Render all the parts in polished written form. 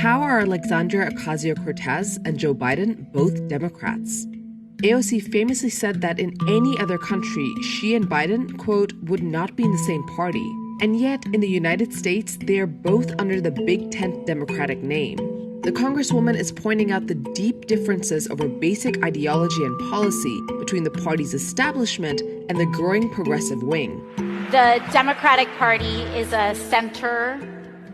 How are Alexandria Ocasio-Cortez and Joe Biden both Democrats? AOC famously said that in any other country, she and Biden, quote, would not be in the same party. And yet, in the United States, they are both under the Big Tent Democratic name. The Congresswoman is pointing out the deep differences over basic ideology and policy between the party's establishment and the growing progressive wing. The Democratic Party is a center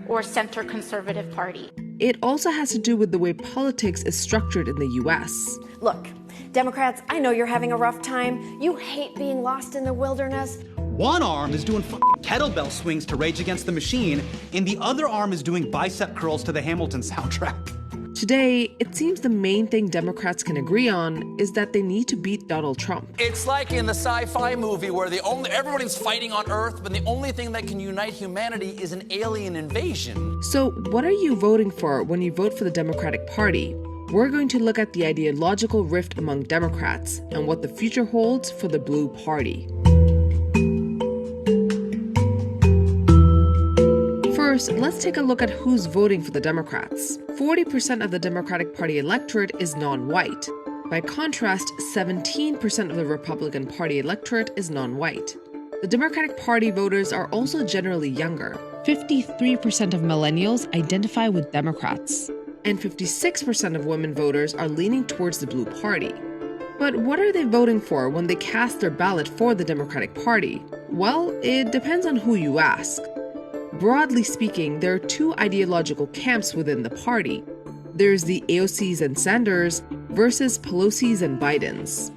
or center conservative party. It also has to do with the way politics is structured in the U.S. Look, Democrats, I know you're having a rough time. You hate being lost in the wilderness. One arm is doing kettlebell swings to Rage Against the Machine, and the other arm is doing bicep curls to the Hamilton soundtrack. Today, it seems the main thing Democrats can agree on is that they need to beat Donald Trump. It's like in the sci-fi movie where everybody's fighting on Earth, but the only thing that can unite humanity is an alien invasion. So what are you voting for when you vote for the Democratic Party? We're going to look at the ideological rift among Democrats and what the future holds for the Blue Party. First, let's take a look at who's voting for the Democrats. 40% of the Democratic Party electorate is non-white. By contrast, 17% of the Republican Party electorate is non-white. The Democratic Party voters are also generally younger. 53% of millennials identify with Democrats, and 56% of women voters are leaning towards the Blue Party. But what are they voting for when they cast their ballot for the Democratic Party? Well, it depends on who you ask. Broadly speaking, there are two ideological camps within the party. There's the AOCs and Sanders versus Pelosi's and Biden's.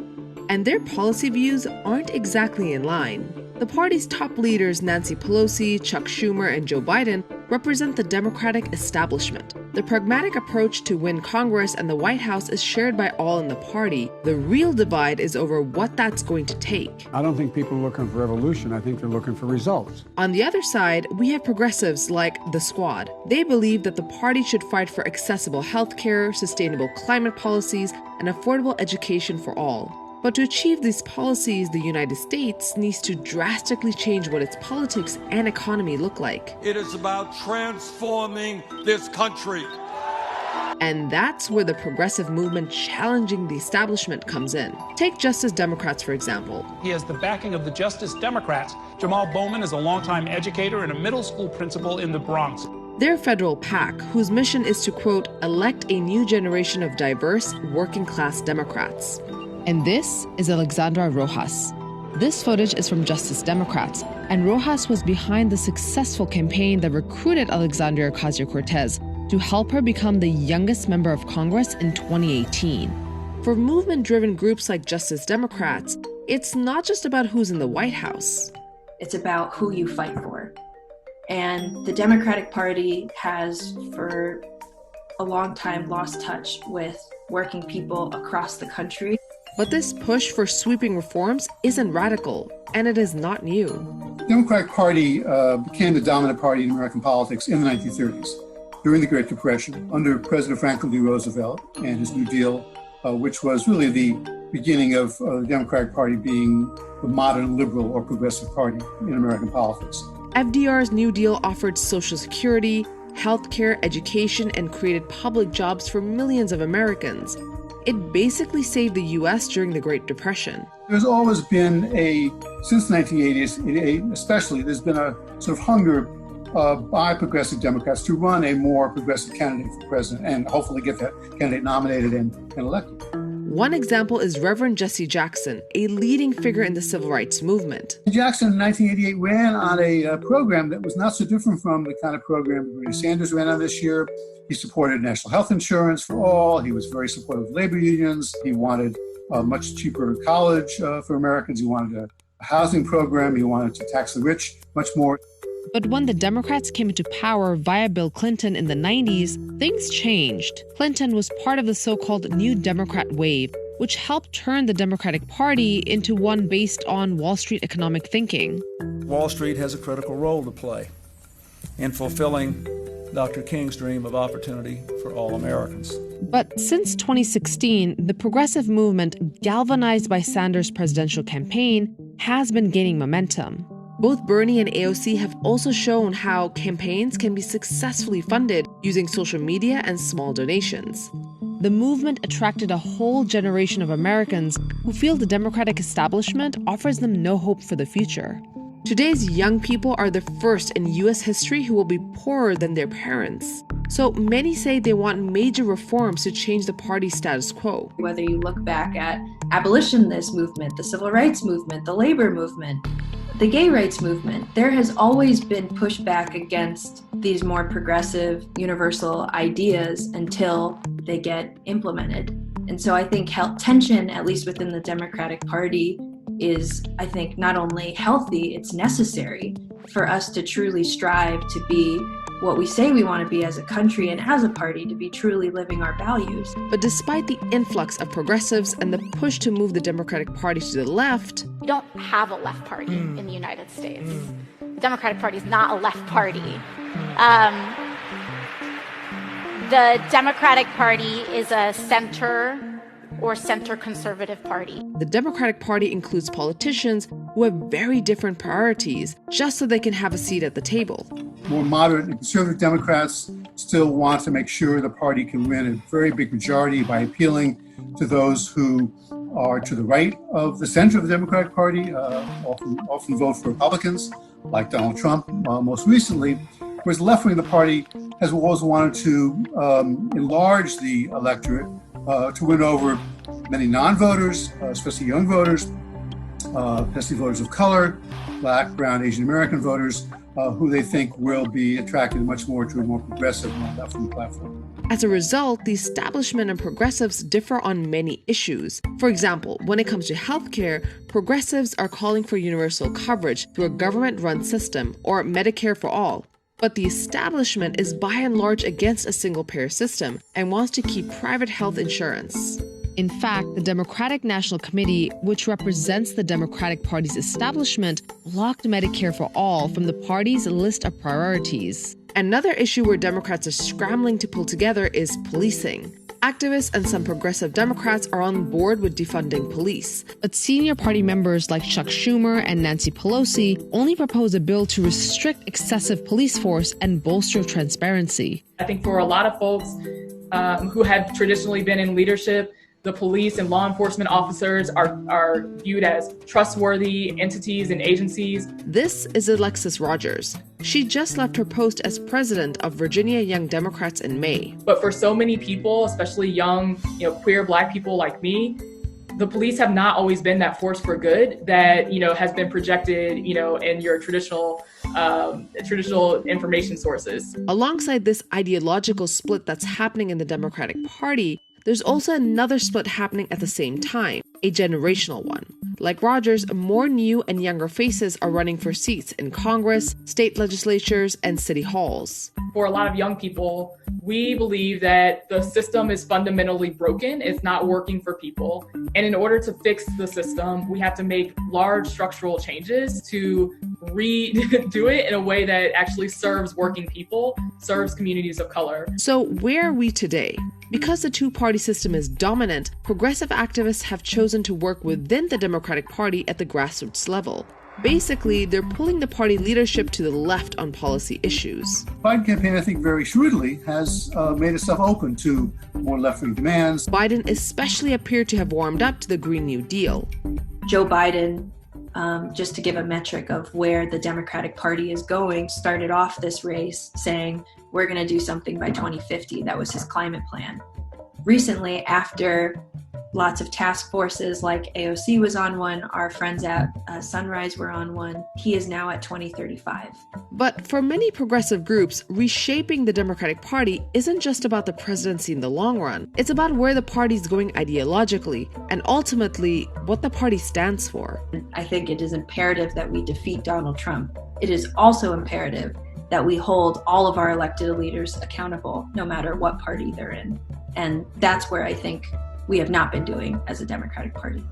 And their policy views aren't exactly in line. The party's top leaders, Nancy Pelosi, Chuck Schumer, and Joe Biden, represent the Democratic establishment. The pragmatic approach to win Congress and the White House is shared by all in the party. The real divide is over what that's going to take. I don't think people are looking for revolution. I think they're looking for results. On the other side, we have progressives like the Squad. They believe that the party should fight for accessible health care, sustainable climate policies, and affordable education for all. But to achieve these policies, the United States needs to drastically change what its politics and economy look like. It is about transforming this country. And that's where the progressive movement challenging the establishment comes in. Take Justice Democrats, for example. He has the backing of the Justice Democrats. Jamaal Bowman is a longtime educator and a middle school principal in the Bronx. They're a federal PAC whose mission is to, quote, elect a new generation of diverse, working-class Democrats. And this is Alexandria Rojas. This footage is from Justice Democrats, and Rojas was behind the successful campaign that recruited Alexandria Ocasio-Cortez to help her become the youngest member of Congress in 2018. For movement-driven groups like Justice Democrats, it's not just about who's in the White House. It's about who you fight for. And the Democratic Party has, for a long time, lost touch with working people across the country. But this push for sweeping reforms isn't radical, and it is not new. The Democratic Party became the dominant party in American politics in the 1930s, during the Great Depression, under President Franklin D. Roosevelt and his New Deal, which was really the beginning of the Democratic Party being the modern liberal or progressive party in American politics. FDR's New Deal offered Social Security, healthcare, education, and created public jobs for millions of Americans. It basically saved the U.S. during the Great Depression. There's always been since the 1980s especially, there's been a sort of hunger by progressive Democrats to run a more progressive candidate for president and hopefully get that candidate nominated and elected. One example is Reverend Jesse Jackson, a leading figure in the civil rights movement. Jackson in 1988 ran on a program that was not so different from the kind of program Bernie Sanders ran on this year. He supported national health insurance for all. He was very supportive of labor unions. He wanted a much cheaper college for Americans. He wanted a housing program. He wanted to tax the rich much more. But when the Democrats came into power via Bill Clinton in the 90s, things changed. Clinton was part of the so-called New Democrat wave, which helped turn the Democratic Party into one based on Wall Street economic thinking. Wall Street has a critical role to play in fulfilling Dr. King's dream of opportunity for all Americans. But since 2016, the progressive movement, galvanized by Sanders' presidential campaign, has been gaining momentum. Both Bernie and AOC have also shown how campaigns can be successfully funded using social media and small donations. The movement attracted a whole generation of Americans who feel the Democratic establishment offers them no hope for the future. Today's young people are the first in U.S. history who will be poorer than their parents. So many say they want major reforms to change the party's status quo. Whether you look back at abolitionist movement, the civil rights movement, the labor movement, the gay rights movement, there has always been pushback against these more progressive, universal ideas until they get implemented. And so I think tension, at least within the Democratic Party, is, I think, not only healthy, it's necessary for us to truly strive to be what we say we want to be as a country and as a party, to be truly living our values. But despite the influx of progressives and the push to move the Democratic Party to the left, We don't have a left party in the United States. The Democratic Party is not a left party. The Democratic Party is a center or center conservative party. the Democratic Party includes politicians who have very different priorities just so they can have a seat at the table. More moderate and conservative Democrats still want to make sure the party can win a very big majority by appealing to those who are to the right of the center of the Democratic Party, often vote for Republicans, like Donald Trump most recently, whereas the left wing of the party has always wanted to enlarge the electorate to win over many non-voters, especially young voters, especially voters of color, Black, brown, Asian American voters, who they think will be attracted much more to a more progressive left-wing platform. As a result, the establishment and progressives differ on many issues. For example, when it comes to healthcare, progressives are calling for universal coverage through a government-run system, or Medicare for all. But the establishment is by and large against a single-payer system and wants to keep private health insurance. In fact, the Democratic National Committee, which represents the Democratic Party's establishment, blocked Medicare for all from the party's list of priorities. Another issue where Democrats are scrambling to pull together is policing. Activists and some progressive Democrats are on board with defunding police, but senior party members like Chuck Schumer and Nancy Pelosi only propose a bill to restrict excessive police force and bolster transparency. I think for a lot of folks who have traditionally been in leadership, the police and law enforcement officers are viewed as trustworthy entities and agencies. This is Alexsis Rodgers. She just left her post as president of Virginia Young Democrats in May. But for so many people, especially young, queer Black people like me, the police have not always been that force for good that, has been projected, in your traditional information sources. Alongside this ideological split that's happening in the Democratic Party, there's also another split happening at the same time, a generational one. Like Rodgers, more new and younger faces are running for seats in Congress, state legislatures, and city halls. For a lot of young people, we believe that the system is fundamentally broken. It's not working for people. And in order to fix the system, we have to make large structural changes to redo it in a way that actually serves working people, serves communities of color. So where are we today? Because the two-party system is dominant, progressive activists have chosen to work within the Democratic Party at the grassroots level. Basically, they're pulling the party leadership to the left on policy issues. The Biden campaign, I think, very shrewdly has made itself open to more left-wing demands. Biden especially appeared to have warmed up to the Green New Deal. Joe Biden, just to give a metric of where the Democratic Party is going, started off this race saying, we're going to do something by 2050. That was his climate plan. Recently, after lots of task forces like AOC was on one, our friends at Sunrise were on one, he is now at 2035. But for many progressive groups, reshaping the Democratic Party isn't just about the presidency in the long run. It's about where the party's going ideologically and ultimately what the party stands for. I think it is imperative that we defeat Donald Trump. It is also imperative that we hold all of our elected leaders accountable, no matter what party they're in. And that's where I think we have not been doing as a Democratic Party.